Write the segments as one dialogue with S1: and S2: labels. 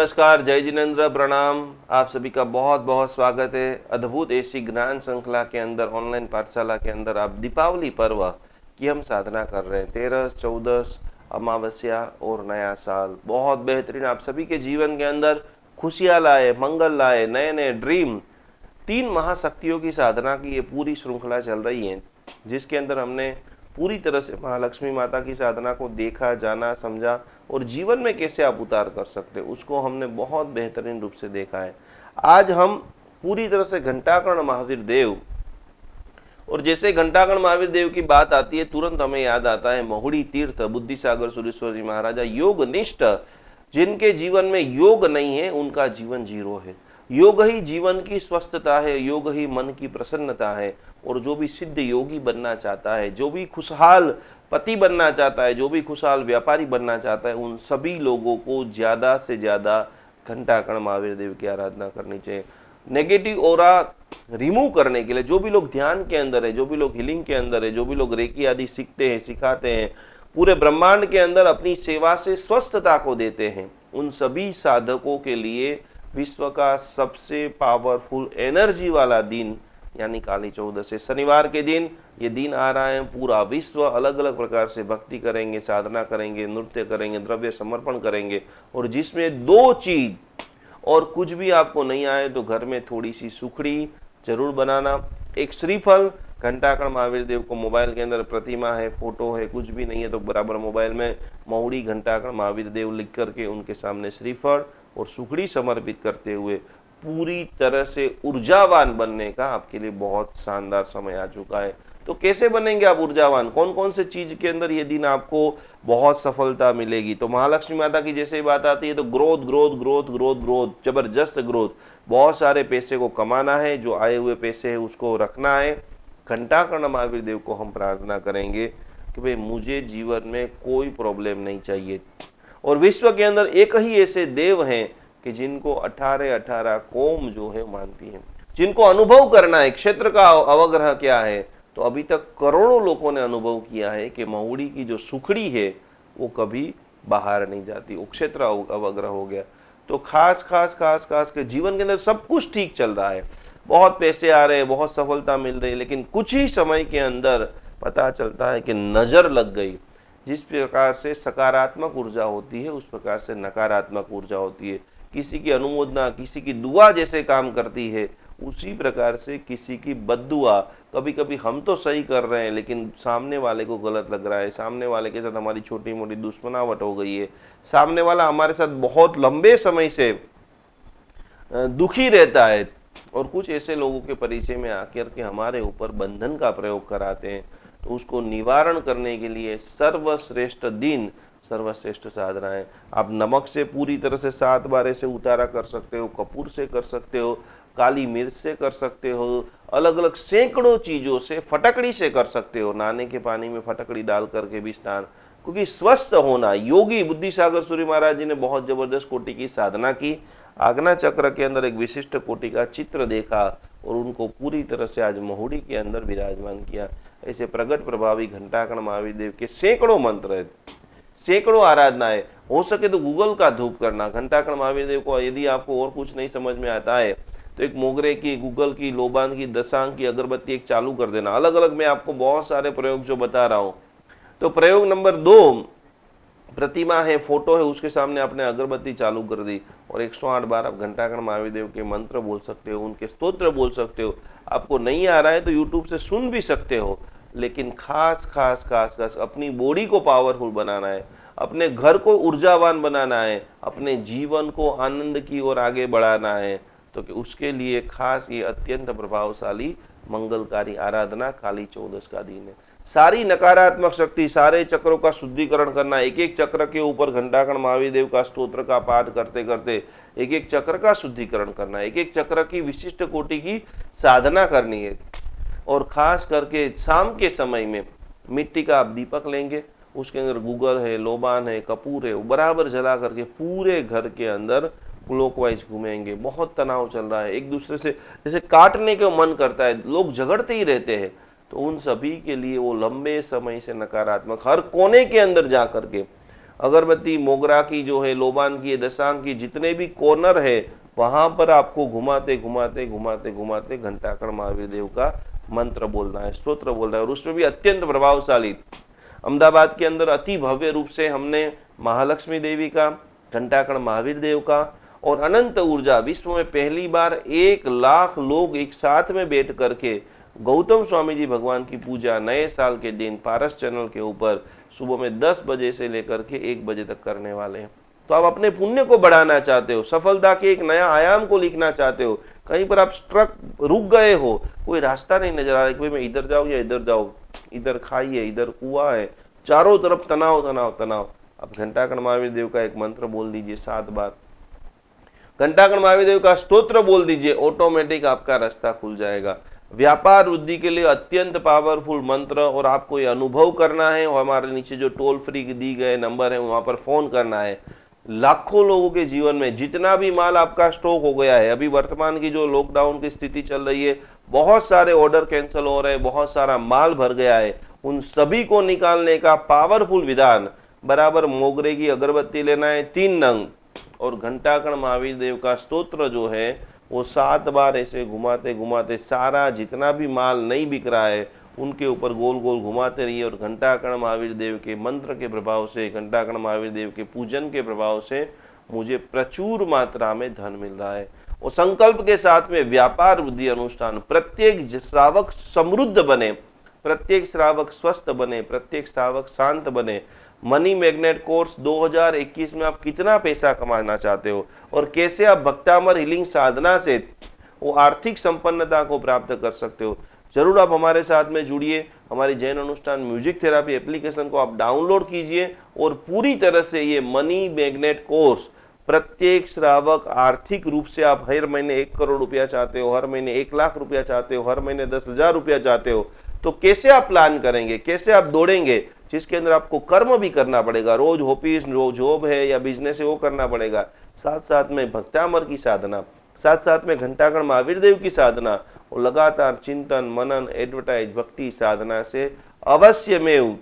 S1: नमस्कार, जय जिनेन्द्र, प्रणाम। आप सभी का बहुत बहुत स्वागत है अद्भुत ऐसी ज्ञान श्रृंखला के अंदर, ऑनलाइन पाठशाला के अंदर। आप दीपावली पर्व की हम साधना कर रहे हैं। 13, 14 अमावस्या और नया साल बहुत बेहतरीन आप सभी के जीवन के अंदर खुशियाँ लाए, मंगल लाए, नए नए ड्रीम। 3 महाशक्तियों की साधना की ये पूरी श्रृंखला चल रही है, जिसके अंदर हमने पूरी तरह से महालक्ष्मी माता की साधना को देखा, जाना, समझा और जीवन में कैसे आप उतार कर सकते हैं उसको हमने बहुत बेहतरीन रूप से देखा है। आज हम पूरी तरह से घंटाकर्ण महावीर देव, और जैसे घंटाकर्ण महावीर देव की बात आती है तुरंत हमें याद आता है महुड़ी तीर्थ बुद्धिसागर सुरेश्वर जी महाराजा, योग निष्ठ। जिनके जीवन में योग नहीं है उनका जीवन जीरो है। योग ही जीवन की स्वस्थता है, योग ही मन की प्रसन्नता है। और जो भी सिद्ध योगी बनना चाहता है, जो भी खुशहाल पति बनना चाहता है, जो भी खुशहाल व्यापारी बनना चाहता है, उन सभी लोगों को ज़्यादा से ज़्यादा घंटाकर्ण महावीर देव की आराधना करनी चाहिए। नेगेटिव ऑरा रिमूव करने के लिए जो भी लोग ध्यान के अंदर है, जो भी लोग हीलिंग के अंदर है, जो भी लोग रेकी आदि सीखते हैं, सिखाते हैं, पूरे ब्रह्मांड के अंदर अपनी सेवा से स्वस्थता को देते हैं, उन सभी साधकों के लिए विश्व का सबसे पावरफुल एनर्जी वाला दिन यानी काली चौदस है। शनिवार के दिन ये दिन आ रहा है। पूरा विश्व अलग अलग प्रकार से भक्ति करेंगे, साधना करेंगे, नृत्य करेंगे, द्रव्य समर्पण करेंगे। और जिसमें 2 चीज और कुछ भी आपको नहीं आए तो घर में थोड़ी सी सुखड़ी जरूर बनाना, एक श्रीफल। घंटाकर्ण महावीर देव को मोबाइल के अंदर प्रतिमा है, फोटो है, कुछ भी नहीं है तो बराबर मोबाइल में महुड़ी घंटाकर्ण महावीर देव लिख करके उनके सामने श्रीफल और सुखड़ी समर्पित करते हुए पूरी तरह से ऊर्जावान बनने का आपके लिए बहुत शानदार समय आ चुका है। तो कैसे बनेंगे आप ऊर्जावान? कौन कौन से चीज के अंदर ये दिन आपको बहुत सफलता मिलेगी? तो महालक्ष्मी माता की जैसे ही बात आती है तो growth growth growth growth growth, जबरदस्त ग्रोथ। बहुत सारे पैसे को कमाना है, जो आए हुए पैसे है उसको रखना है। घंटाकर्ण महावीर देव को हम प्रार्थना करेंगे कि भाई मुझे जीवन में कोई प्रॉब्लम नहीं चाहिए। और विश्व के अंदर एक ही ऐसे देव हैं कि जिनको 18 कौम जो है मानती है, जिनको अनुभव करना है क्षेत्र का अवग्रह क्या है। तो अभी तक करोड़ों लोगों ने अनुभव किया है कि महुड़ी की जो सुखड़ी है वो कभी बाहर नहीं जाती, वो क्षेत्र अवग्रह हो गया। तो खास खास खास खास के जीवन के अंदर सब कुछ ठीक चल रहा है, बहुत पैसे आ रहे हैं, बहुत सफलता मिल रही है, लेकिन कुछ ही समय के अंदर पता चलता है कि नजर लग गई। जिस प्रकार से सकारात्मक ऊर्जा होती है उस प्रकार से नकारात्मक ऊर्जा होती है। किसी की अनुमोदना, किसी की दुआ जैसे काम करती है, उसी प्रकार से किसी की बद्दुआ। कभी कभी हम तो सही कर रहे हैं लेकिन सामने वाले को गलत लग रहा है, सामने वाले के साथ हमारी छोटी मोटी दुश्मनावट हो गई है, सामने वाला हमारे साथ बहुत लंबे समय से दुखी रहता है, और कुछ ऐसे लोगों के परिचय में आकर के हमारे ऊपर बंधन का प्रयोग कराते हैं। तो उसको निवारण करने के लिए सर्वश्रेष्ठ दिन, सर्वश्रेष्ठ साधना है। आप नमक से पूरी तरह से 7 बार ऐसे उतारा कर सकते हो, कपूर से कर सकते हो, काली मिर्च से कर सकते हो, अलग अलग सैकड़ों चीजों से, फटकड़ी से कर सकते हो। नहाने के पानी में फटकड़ी डाल करके भी स्नान, क्योंकि स्वस्थ होना। योगी बुद्धिसागर सूर्य महाराज जी ने बहुत जबरदस्त कोटि की साधना की। आज्ञा चक्र के अंदर एक विशिष्ट कोटि का चित्र देखा और उनको पूरी तरह से आज महुड़ी के अंदर विराजमान किया। ऐसे प्रगट प्रभावी घंटाकर्ण महावीर देव के सैकड़ों मंत्र है, सैकड़ों आराधनाएं। हो सके तो गूगल का धूप करना घंटाकर्ण महावीर देव को। यदि आपको और कुछ नहीं समझ में आता है तो एक मोगरे की, गूगल की, लोबान की, दशांग की अगरबत्ती एक चालू कर देना। अलग अलग मैं आपको बहुत सारे प्रयोग जो बता रहा हूं। तो प्रयोग नंबर 2, प्रतिमा है, फोटो है, उसके सामने आपने अगरबत्ती चालू कर दी और 108 बार आप घंटाकर्ण महावीर देव के मंत्र बोल सकते हो, उनके स्तोत्र बोल सकते हो। आपको नहीं आ रहा है तो यूट्यूब से सुन भी सकते हो, लेकिन खास खास खास खास अपनी बॉडी को पावरफुल बनाना है, अपने घर को ऊर्जावान बनाना है, अपने जीवन को आनंद की ओर आगे बढ़ाना है। तो कि उसके लिए खास ये अत्यंत प्रभावशाली मंगलकारी आराधना काली चौदस का दिन है। सारी नकारात्मक शक्ति, सारे चक्रों का शुद्धिकरण करना, एक एक चक्र के ऊपर घंटाकर्ण महावीर देव का स्तोत्र का पाठ करते करते एक एक चक्र का शुद्धिकरण करना, एक एक चक्र की विशिष्ट कोटि की साधना करनी है। और खास करके शाम के समय में मिट्टी का आप दीपक लेंगे, उसके अंदर गूगल है, लोबान है, कपूर है, वो बराबर जला करके पूरे घर के अंदर क्लॉकवाइज घूमेंगे। बहुत तनाव चल रहा है, एक दूसरे से जैसे काटने का मन करता है, लोग झगड़ते ही रहते हैं, तो उन सभी के लिए वो लंबे समय से नकारात्मक हर कोने के अंदर जा करके अगरबत्ती मोगरा की जो है, लोबान की, दशांग की, जितने भी कॉर्नर है वहां पर आपको घुमाते घुमाते घुमाते घुमाते घंटाकर्ण महावीर देव का मंत्र बोलना है, स्तोत्र बोलना है, और उसमें भी अत्यंत प्रभावशाली। अहमदाबाद के अंदर अति भव्य रूप से हमने महालक्ष्मी देवी का, घंटाकर्ण महावीर देव का और अनंत ऊर्जा, विश्व में पहली बार 1 लाख लोग एक साथ में बैठ करके गौतम स्वामी जी भगवान की पूजा नए साल के दिन पारस चैनल के ऊपर सुबह में 10 बजे से लेकर के 1 बजे तक करने वाले हैं। तो आप अपने पुण्य को बढ़ाना चाहते हो, सफलता के एक नया आयाम को लिखना चाहते हो, कहीं पर आप स्ट्रक रुक गए हो, कोई रास्ता नहीं नजर आ रहा कि मैं इधर जाऊं या इधर जाऊं, इधर खाई है, इधर कुआं है, चारों तरफ तनाव तनाव तनाव, आप घंटाकर्ण महावीर देव का एक मंत्र बोल दीजिए 7 बार, घंटाकर्ण महावीर देव का स्तोत्र बोल दीजिए, ऑटोमेटिक आपका रास्ता खुल जाएगा। व्यापार वृद्धि के लिए अत्यंत पावरफुल मंत्र, और आपको ये अनुभव करना है, और हमारे नीचे जो टोल फ्री दी गए नंबर है वहां पर फोन करना है। लाखों लोगों के जीवन में जितना भी माल आपका स्टॉक हो गया है, अभी वर्तमान की जो लॉकडाउन की स्थिति चल रही है, बहुत सारे ऑर्डर कैंसिल हो रहे हैं, बहुत सारा माल भर गया है, उन सभी को निकालने का पावरफुल विधान, बराबर मोगरे की अगरबत्ती लेना है 3 नंग, और घंटाकर्ण महावीर देव का स्तोत्र जो है वो 7 बार ऐसे घुमाते घुमाते सारा जितना भी माल नहीं बिक रहा है उनके ऊपर गोल गोल घुमाते रहिए, और घंटाकर्ण महावीर देव के मंत्र के प्रभाव से, घंटाकर्ण महावीर देव के पूजन के प्रभाव से मुझे प्रचुर मात्रा में धन मिल रहा है। और संकल्प के साथ में व्यापार वृद्धि अनुष्ठान, प्रत्येक श्रावक समृद्ध बने, प्रत्येक श्रावक स्वस्थ बने, प्रत्येक श्रावक शांत बने। मनी मैग्नेट कोर्स 2021 में आप कितना पैसा कमाना चाहते हो और कैसे आप भक्तामर हीलिंग साधना से वो आर्थिक संपन्नता को प्राप्त कर सकते हो, जरूर आप हमारे साथ में जुड़िए। हमारी जैन अनुष्ठान म्यूजिक थेरापी एप्लीकेशन को आप डाउनलोड कीजिए, और पूरी तरह से ये मनी मैग्नेट कोर्स प्रत्येक श्रावक आर्थिक रूप से, आप हर महीने 1 करोड़ रुपया चाहते हो, हर महीने 1 लाख रुपया चाहते हो, हर महीने 10,000 रुपया चाहते हो, तो कैसे आप प्लान करेंगे, कैसे आप दौड़ेंगे, जिसके अंदर आपको कर्म भी करना पड़ेगा, रोज ऑफिस, रोज जॉब है या बिजनेस है वो करना पड़ेगा, साथ साथ में भक्तामर की साधना, साथ साथ में घंटाकर्ण महावीर देव की साधना, और लगातार चिंतन मनन एडवर्टाइज भक्ति साधना से अवश्य में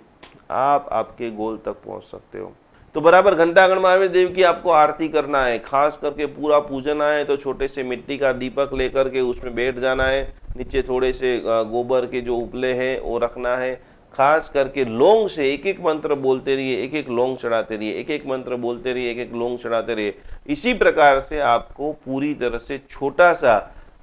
S1: आप आपके गोल तक पहुंच सकते हो। तो बराबर घंटाकर्ण महावीर देव की आपको आरती करना है, खास करके पूरा पूजना है तो छोटे से मिट्टी का दीपक लेकर के उसमें बैठ जाना है, नीचे थोड़े से गोबर के जो उपले हैं वो रखना है, खास करके लौंग से एक एक मंत्र बोलते रहिए, एक एक लौंग चढ़ाते रहिए, एक एक मंत्र बोलते रहिए, एक एक लौंग चढ़ाते रहिए। इसी प्रकार से आपको पूरी तरह से छोटा सा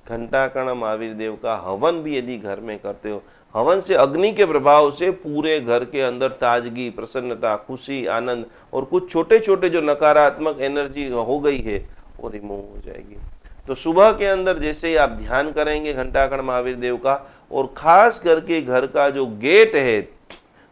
S1: घंटाकर्ण महावीर देव का हवन भी यदि घर में करते हो, हवन से अग्नि के प्रभाव से पूरे घर के अंदर ताजगी, प्रसन्नता, खुशी, आनंद और कुछ छोटे छोटे जो नकारात्मक एनर्जी हो गई है वो रिमूव हो जाएगी। तो सुबह के अंदर जैसे ही आप ध्यान करेंगे घंटाकर्ण महावीर देव का, और खास करके घर का जो गेट है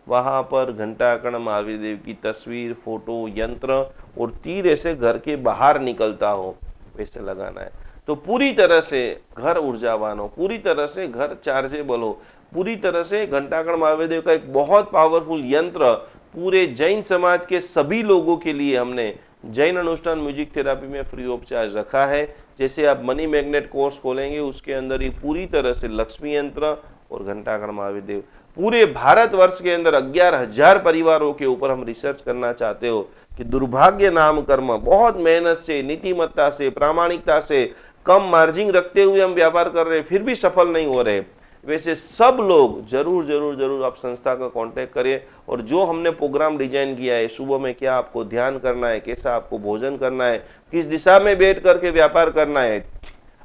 S1: वहां पर घंटाकर्ण महावीर देव की तस्वीर, फोटो, यंत्र और तीर ऐसे घर के बाहर निकलता हो वैसे लगाना है। तो पूरी तरह से घर ऊर्जावान हो, पूरी तरह से घर चार्जेबल हो, पूरी तरह से घंटाकर्ण महावीर देव का एक बहुत पावरफुल यंत्र पूरे जैन समाज के सभी लोगों के लिए हमने जैन अनुष्ठान म्यूजिक थेरापी में फ्री ऑफ चार्ज रखा है। जैसे आप मनी मैग्नेट कोर्स खोलेंगे उसके अंदर ही पूरी तरह से लक्ष्मी यंत्र और घंटाकर्ण महावीर देव, पूरे भारतवर्ष के अंदर 11,000 परिवारों के ऊपर हम रिसर्च करना चाहते हो कि दुर्भाग्य नाम कर्म, बहुत मेहनत से, नीतिमत्ता से, प्रामाणिकता से, कम मार्जिन रखते हुए हम व्यापार कर रहे हैं फिर भी सफल नहीं हो रहे, वैसे सब लोग जरूर जरूर जरूर आप संस्था का कांटेक्ट करिए। और जो हमने प्रोग्राम डिजाइन किया है, सुबह में क्या आपको ध्यान करना है, कैसा आपको भोजन करना है, किस दिशा में बैठ करके व्यापार करना है,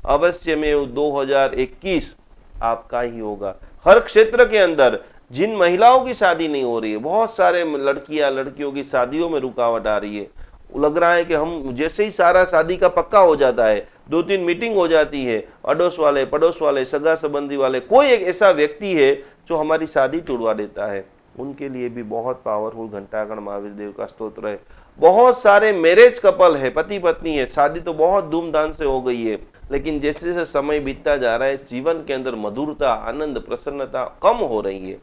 S1: अवश्य में 2021 आपका ही होगा। हर क्षेत्र के अंदर जिन महिलाओं की शादी नहीं हो रही है, बहुत सारे लड़कियों की शादियों में रुकावट आ रही है, लग रहा है कि हम जैसे ही सारा शादी का पक्का हो जाता है, 2-3 मीटिंग हो जाती है, अड़ोस वाले, पड़ोस वाले, सगा संबंधी वाले, कोई एक ऐसा व्यक्ति है जो हमारी शादी तोड़वा देता है, उनके लिए भी बहुत पावरफुल घंटाकर्ण महावीर देव का स्तोत्र है। बहुत सारे मैरिज कपल है, पति पत्नी है, शादी तो बहुत धूमधाम से हो गई है, लेकिन जैसे जैसे समय बीतता जा रहा है जीवन के अंदर मधुरता, आनंद, प्रसन्नता कम हो रही है,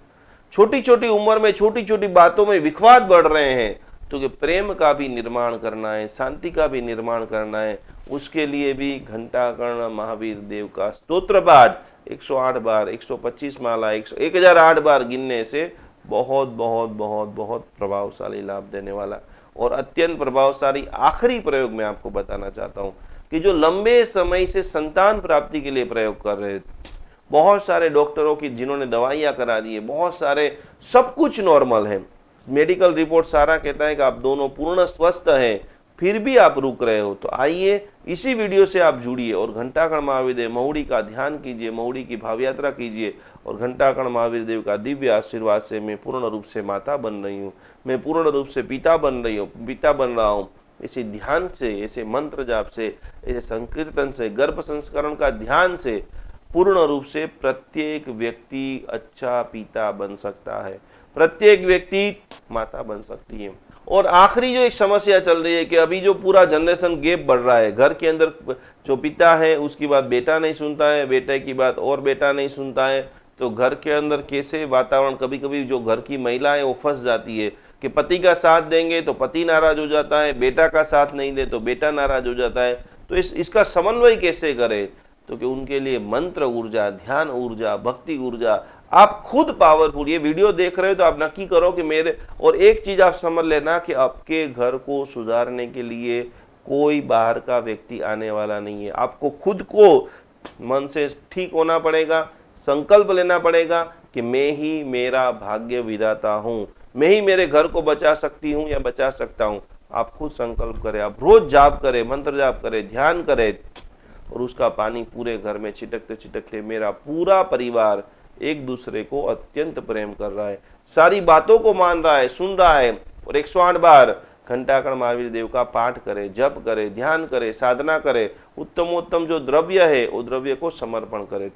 S1: छोटी छोटी उम्र में छोटी छोटी बातों में विखवाद बढ़ रहे हैं। तो कि प्रेम का भी निर्माण करना है, शांति का भी निर्माण करना है, उसके लिए भी घंटाकर्ण महावीर देव का स्तोत्र पाठ 108 बार, 125 माला, 1008 बार गिनने से बहुत बहुत बहुत बहुत प्रभावशाली लाभ देने वाला। और अत्यंत प्रभावशाली आखिरी प्रयोग मैं आपको बताना चाहता हूं कि जो लंबे समय से संतान प्राप्ति के लिए प्रयोग कर रहे थे, बहुत सारे डॉक्टरों की जिन्होंने दवाइयां करा दी है, बहुत सारे, सब कुछ नॉर्मल है, मेडिकल रिपोर्ट सारा कहता है कि आप दोनों पूर्ण स्वस्थ हैं, फिर भी आप रुक रहे हो। तो आइए इसी वीडियो से आप जुड़िए और घंटाकर्ण महावीर देव महुड़ी का ध्यान कीजिए, महुड़ी की भाव यात्रा कीजिए और घंटाकर्ण महावीर देव का दिव्य आशीर्वाद से मैं पूर्ण रूप से माता बन रही हूँ, मैं पूर्ण रूप से पिता बन रहा हूँ। इसी ध्यान से, ऐसे मंत्र जाप से, ऐसे संकीर्तन से, गर्भ संस्करण का ध्यान से पूर्ण रूप से प्रत्येक व्यक्ति अच्छा पिता बन सकता है, प्रत्येक व्यक्ति माता बन सकती है। और आखिरी जो एक समस्या चल रही है कि अभी जो पूरा जनरेशन गैप बढ़ रहा है, घर के अंदर जो पिता है उसकी बात बेटा नहीं सुनता है, बेटे की बात और बेटा नहीं सुनता है, तो घर के अंदर कैसे वातावरण, कभी कभी जो घर की महिला है वो फंस जाती है कि पति का साथ देंगे तो पति नाराज हो जाता है, बेटा का साथ नहीं दे तो बेटा नाराज हो जाता है। तो इसका समन्वय कैसे करें? तो कि उनके लिए मंत्र ऊर्जा, ध्यान ऊर्जा, भक्ति ऊर्जा, आप खुद पावरफुल, ये वीडियो देख रहे हो तो आप नक्की करो कि मेरे, और एक चीज आप समझ लेना कि आपके घर को सुधारने के लिए कोई बाहर का व्यक्ति आने वाला नहीं है। आपको खुद को मन से ठीक होना पड़ेगा, संकल्प लेना पड़ेगा कि मैं ही मेरा भाग्य विधाता हूं, मैं ही मेरे घर को बचा सकती हूं या बचा सकता हूं। आप खुद संकल्प करें, आप रोज जाप करें, मंत्र जाप करें, ध्यान करें और उसका पानी पूरे घर में छिटकते छिटकते मेरा पूरा परिवार एक दूसरे को अत्यंत प्रेम कर रहा है, सारी बातों को मान रहा है, सुन रहा है। और 108 बार घंटाकर्ण महावीर देव का पाठ करे, जप करे, ध्यान करे, साधना करे, उत्तमोत्तम जो द्रव्य है वो द्रव्य को समर्पण करे।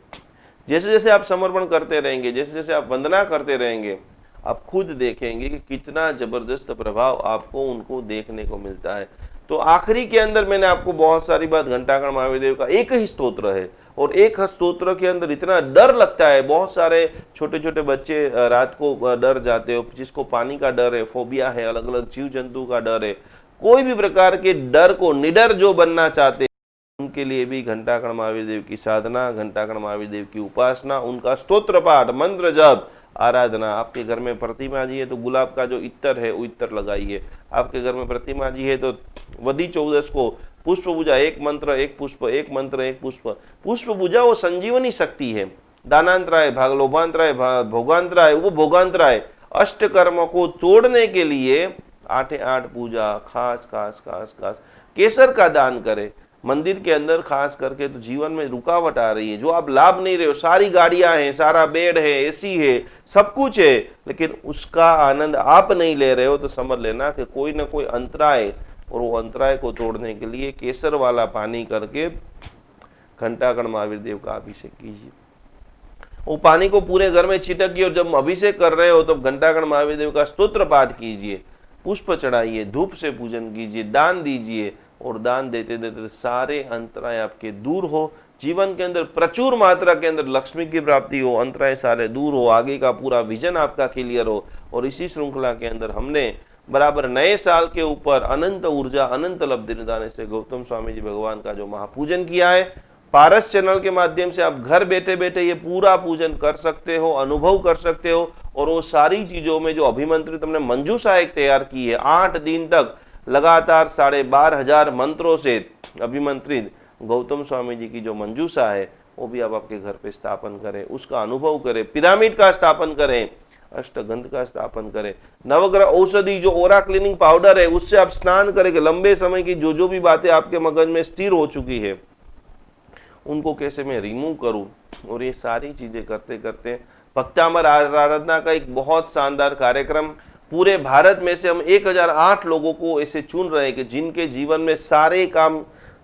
S1: जैसे जैसे आप समर्पण करते रहेंगे, जैसे जैसे आप वंदना करते रहेंगे, आप खुद देखेंगे कि कितना जबरदस्त प्रभाव आपको उनको देखने को मिलता है। तो आखिरी के अंदर मैंने आपको बहुत सारी बात, घंटाकर्ण महावीर देव का एक ही स्तोत्र है और एक स्तोत्र के अंदर इतना डर लगता है, बहुत सारे छोटे छोटे बच्चे रात को डर जाते हो, जिसको पानी का डर है, फोबिया है, अलग अलग जीव जंतु का डर है, कोई भी प्रकार के डर को निडर जो बनना चाहते हैं उनके लिए भी घंटाकर्ण महावीर देव की साधना, घंटाकर्ण महावीर देव की उपासना, उनका स्तोत्र पाठ, मंत्र जप, आराधना। आपके घर में प्रतिमा जी है तो गुलाब का जो इत्र है वो इत्र लगाइए। आपके घर में प्रतिमा जी है तो वधी 14 को पुष्प पूजा, एक मंत्र एक पुष्प, एक मंत्र एक पुष्प। पुष्प पूजा वो संजीवनी शक्ति है। दानांतराय, लोभांतराय, भोगांतराय, वो भोगांतराय, अष्ट कर्म को तोड़ने के लिए 8 पूजा, खास खास खास खास केसर का दान करें। मंदिर के अंदर खास करके तो जीवन में रुकावट आ रही है, जो आप लाभ नहीं रहे हो, सारी गाड़ियां हैं, सारा बेड है, एसी है, सब कुछ है, लेकिन उसका आनंद आप नहीं ले रहे हो, तो समझ लेना कि कोई ना कोई अंतराय, और वो अंतराय को तोड़ने के लिए केसर वाला पानी करके घंटाकर्ण महावीर देव का अभिषेक कीजिए। वो पानी को पूरे घर में छिटकिए और जब अभिषेक कर रहे हो तो घंटाकर्ण महावीर देव का स्तोत्र पाठ कीजिए, पुष्प चढ़ाइए, धूप से पूजन कीजिए, दान दीजिए और दान देते देते सारे अंतराय आपके दूर हो, जीवन के अंदर प्रचुर मात्रा के अंदर लक्ष्मी की प्राप्ति हो, अंतराय सारे दूर हो, आगे का पूरा विजन आपका क्लियर हो। और इसी श्रृंखला के अंदर हमने बराबर नए साल के ऊपर अनंत ऊर्जा, अनंत लब्धि निदान से गौतम स्वामी जी भगवान का जो महापूजन किया है, पारस चैनल के माध्यम से आप घर बैठे बैठे ये पूरा पूजन कर सकते हो, अनुभव कर सकते हो। और वो सारी चीजों में जो अभिमंत्रित हमने मंजूषा एक तैयार की है, 8 दिन तक लगातार 12,500 मंत्रों से अभिमंत्रित गौतम स्वामी जी की जो मंजूषा है वो भी आप आपके घर पे स्थापन करें, उसका अनुभव करें, पिरामिड का स्थापन करें, अष्टगंध का स्थापन करें, नवग्रह औषधि जो ओरा क्लीनिंग पाउडर है उससे आप स्नान करें कि लंबे समय की जो भी बातें आपके मगज में स्थिर हो चुकी है उनको कैसे मैं रिमूव करूं। और ये सारी चीजें करते करते भक्तामर आराधना का एक बहुत शानदार कार्यक्रम, पूरे भारत में से हम 1008 लोगों को ऐसे चुन रहे हैं कि जिनके जीवन में सारे काम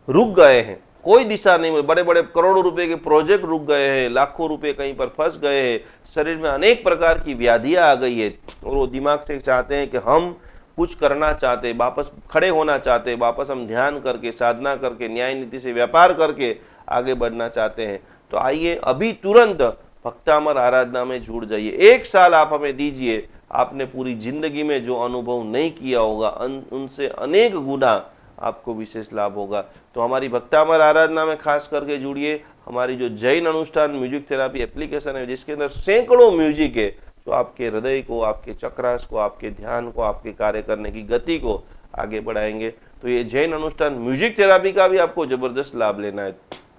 S1: रुक गए हैं, कोई दिशा नहीं हुई, बड़े बड़े करोड़ों रुपए के प्रोजेक्ट रुक गए हैं, लाखों रुपए कहीं पर फंस गए हैं, शरीर में अनेक प्रकार की व्याधियां आ गई है और वो दिमाग से चाहते हैं कि हम कुछ करना चाहते, वापस खड़े होना चाहते, वापस हम ध्यान करके, साधना करके, न्याय नीति से व्यापार करके आगे बढ़ना चाहते हैं। तो आइए अभी तुरंत भक्तामर आराधना में जुड़ जाइए। 1 साल आप हमें दीजिए, आपने पूरी जिंदगी में जो अनुभव नहीं किया होगा उनसे अनेक गुना आपको विशेष लाभ होगा। तो हमारी भक्तामर आराधना में खास करके जुड़िए। हमारी जो जैन अनुष्ठान म्यूजिक थेरापी एप्लीकेशन है जिसके अंदर सैकड़ों म्यूजिक है जो आपके हृदय को, आपके चक्रास को, आपके ध्यान को, आपके कार्य करने की गति को आगे बढ़ाएंगे। तो ये जैन अनुष्ठान म्यूजिक थेरापी का भी आपको जबरदस्त लाभ लेना है।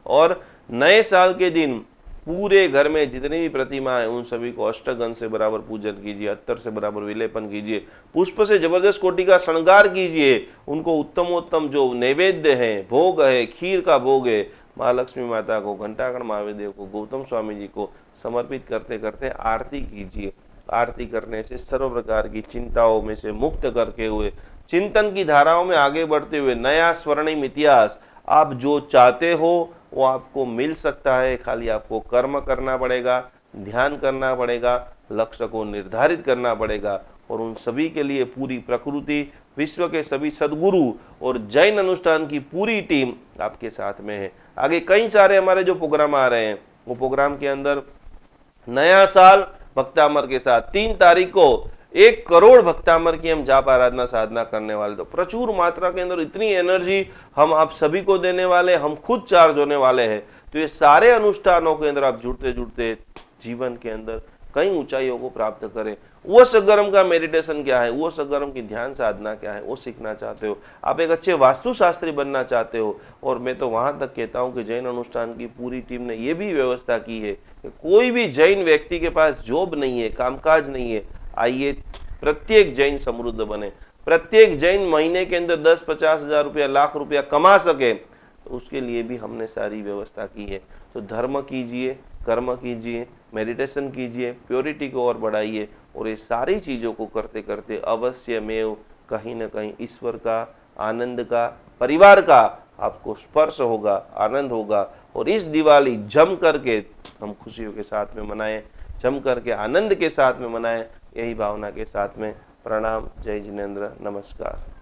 S1: और नए साल के दिन पूरे घर में जितनी भी प्रतिमा है उन सभी को अष्टगंध से बराबर पूजन कीजिए, अत्तर से बराबर विलेपन कीजिए, पुष्प से जबरदस्त कोटि का श्रृंगार कीजिए, उनको उत्तमोत्तम जो नैवेद्य है, भोग है, खीर का भोग है, माँ लक्ष्मी माता को, घंटाकर्ण महादेव को, गौतम स्वामी जी को समर्पित करते करते आरती कीजिए। आरती करने से सर्व प्रकार की चिंताओं में से मुक्त करके हुए, चिंतन की धाराओं में आगे बढ़ते हुए नया स्वर्णिम इतिहास आप जो चाहते हो वो आपको मिल सकता है। खाली आपको कर्म करना पड़ेगा, ध्यान करना पड़ेगा, लक्ष्य को निर्धारित करना पड़ेगा। और उन सभी के लिए पूरी प्रकृति, विश्व के सभी सद्गुरु और जैन अनुष्ठान की पूरी टीम आपके साथ में है। आगे कई सारे हमारे जो प्रोग्राम आ रहे हैं, वो प्रोग्राम के अंदर नया साल भक्तामर के साथ 3 तारीख को 1 करोड़ भक्तामर की हम जाप आराधना साधना करने वाले। तो प्रचुर मात्रा के अंदर इतनी एनर्जी हम आप सभी को देने वाले, हम खुद चार्ज होने वाले हैं। तो ये सारे अनुष्ठानों के अंदर आप जुड़ते जुड़ते जीवन के अंदर कई ऊंचाइयों को प्राप्त करें। वो सगर्म का मेडिटेशन क्या है, वो सगर्म की ध्यान साधना क्या है, वो सीखना चाहते हो, आप एक अच्छे वास्तुशास्त्री बनना चाहते हो। और मैं तो वहां तक कहता हूं कि जैन अनुष्ठान की पूरी टीम ने ये भी व्यवस्था की है कि कोई भी जैन व्यक्ति के पास जॉब नहीं है, कामकाज नहीं है, आइए प्रत्येक जैन समृद्ध बने, प्रत्येक जैन महीने के अंदर 10-50 हजार रुपया, लाख रुपया कमा सके। तो उसके लिए भी हमने सारी व्यवस्था की है। तो धर्म कीजिए, कर्म कीजिए, मेडिटेशन कीजिए, प्योरिटी को और बढ़ाइए। और ये सारी चीज़ों को करते करते अवश्य में कहीं ना कहीं ईश्वर का, आनंद का, परिवार का आपको स्पर्श होगा, आनंद होगा। और इस दिवाली जम करके हम खुशियों के साथ में मनाएं, जम करके आनंद के साथ में मनाएं। यही भावना के साथ में प्रणाम। जय जिनेंद्र, नमस्कार।